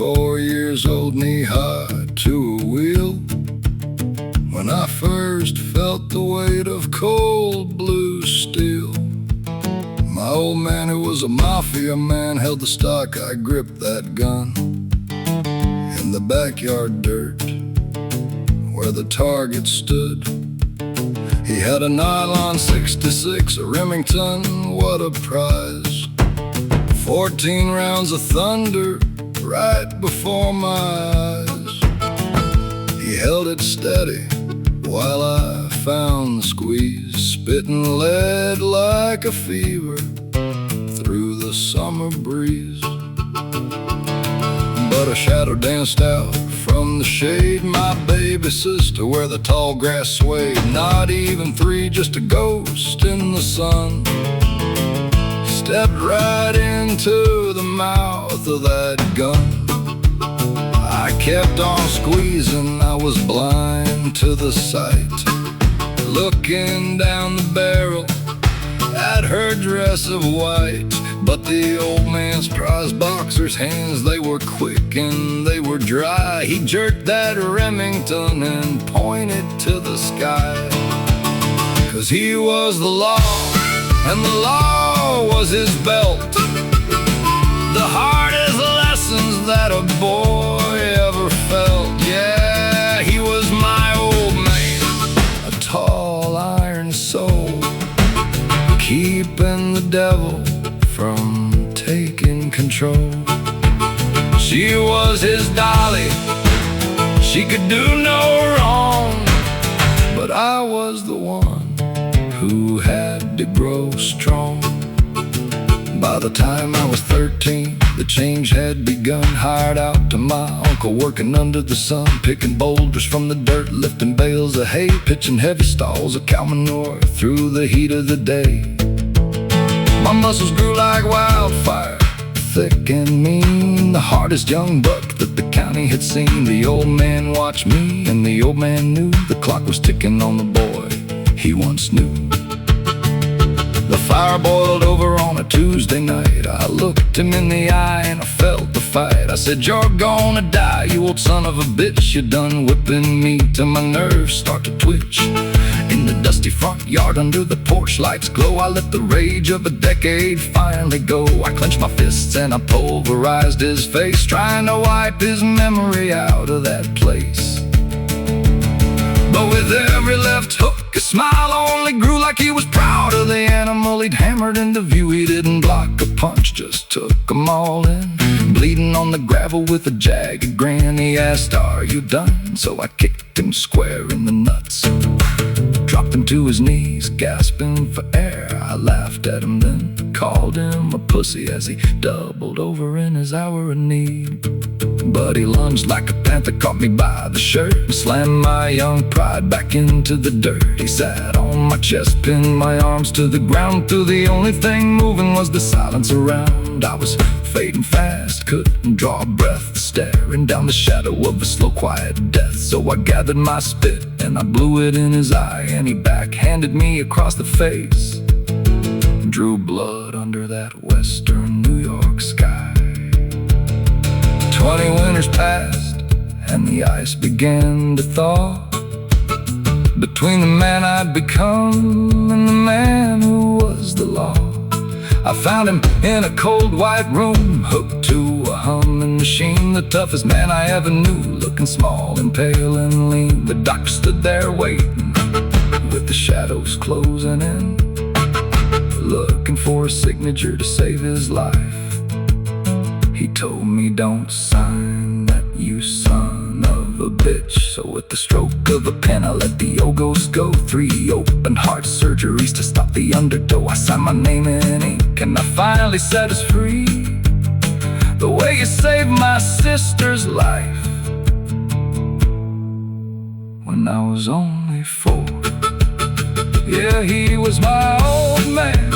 24 years old, knee-high to a wheel, when I first felt the weight of cold blue steel. My old man, who was a mafia man, held the stock. I gripped that gun in the backyard dirt where the target stood. He had a Nylon 66, a Remington, what a prize. 14 rounds of thunder right before my eyes. He held it steady while I found the squeeze, spitting lead like a fever through the summer breeze. But a shadow danced out from the shade, my baby sister, where the tall grass swayed. Not even 3, just a ghost in the sun, stepped right into the mouth of that gun. I kept on squeezing, I was blind to the sight, looking down the barrel at her dress of white. But the old man's prize boxer's hands, they were quick and they were dry. He jerked that Remington and pointed to the sky. 'Cause he was the law, and the law was his belt. The hardest lessons that a boy ever felt. Yeah, he was my old man, a tall iron soul, keeping the devil from taking control. She was his dolly, she could do no wrong, but I was the one who had to grow strong. By the time I was 13, the change had begun. Hired out to my uncle, working under the sun, picking boulders from the dirt, lifting bales of hay, pitching heavy stalls of cow manure through the heat of the day. My muscles grew like wildfire, thick and mean, the hardest young buck that the county had seen. The old man watched me, and the old man knew the clock was ticking on the boy he once knew. The fire boiled over on a Tuesday night. I looked him in the eye and I felt the fight. I said, "You're gonna die, you old son of a bitch. You done whipping me till my nerves start to twitch." In the dusty front yard under the porch lights glow, I let the rage of a decade finally go. I clenched my fists and I pulverized his face, trying to wipe his memory out of that place. But with every left hook, his smile only grew, like he was proud of the animal he'd hammered into view. He didn't block a punch, just took 'em all in, bleeding on the gravel with a jagged grin. He asked, "Are you done?" So I kicked him square in the nuts, dropped him to his knees, gasping for air. I laughed at him then, called him a pussy as he doubled over in his hour of need. But he lunged like a panther, caught me by the shirt, and slammed my young pride back into the dirt. He sat on my chest, pinned my arms to the ground. Through the only thing moving was the silence around. I was fading fast, couldn't draw a breath, staring down the shadow of a slow, quiet death. So I gathered my spit and I blew it in his eye, and he backhanded me across the face, drew blood under that western New York sky. 20 winters passed and the ice began to thaw between the man I'd become and the man who was the law. I found him in a cold white room, hooked to a humming machine, the toughest man I ever knew, looking small and pale and lean. The doctor stood there waiting, with the shadows closing in, looking for a signature to save his life. He told me, "Don't sign that, you son of a bitch." So with the stroke of a pen, I let the Ogos go. 3 open heart surgeries to stop the undertow. I signed my name in ink and I finally set us free. The way you saved my sister's life when I was only 4. Yeah, he was my old man,